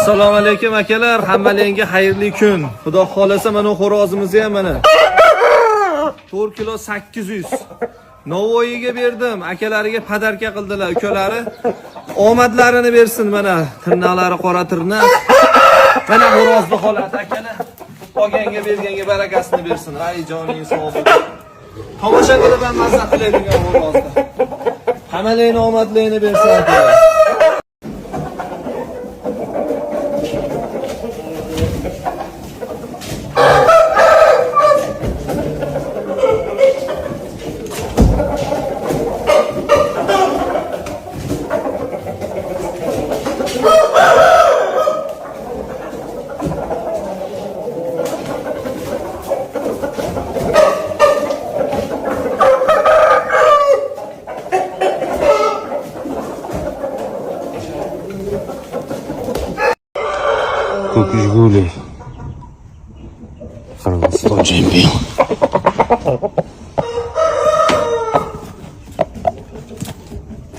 Assalomu alaykum akalar, hammalariga xayrli kun. Xudo xolasa mana xo'rozimizni ham mana 4 kilo 800 Navoiyga berdim. Akalariga padarka qildilar, ukalari. Omadlarini bersin mana. Tirnalari qora tirna. Mana xo'rozni holati akalar. Olganga berganga barakasini bersin. Ay joning sog' bo'ling. Tomosha qilib ham mazza qiladigan xo'rozni. Hammalarning omadlarini bersin akalar. Жигули. Qirg'iziston chempion.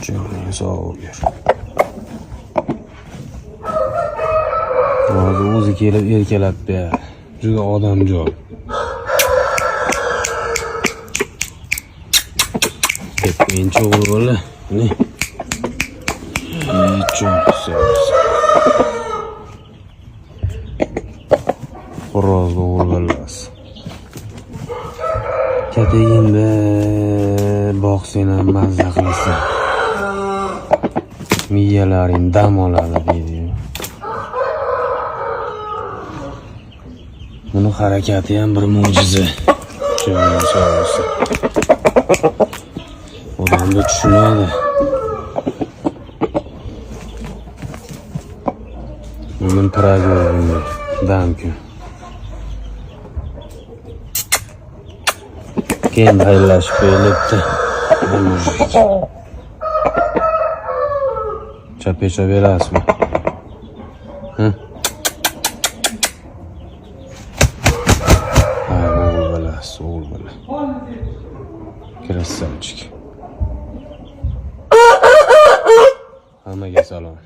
Jo'ning sog' bo'l. Hozir o'zi kelib erkalabdi. Juda odamjon. Deb menchi o'g'li. Ne? Xo'roz o'g'illas. Katayinda boqsang ham mazza qilasan. Miyalaring dam oladi deydi. Buni harakati ham bir mo'jiza. Jo'ning sog' bo'lsin. Odamni tushunadi. Bugun program dam kun. Keyin xayrlashib qo'yilibdi. Chapecha berasizmi? O'g'il bolasi, o'g'il bola. Krasavchik. Hammaga salom.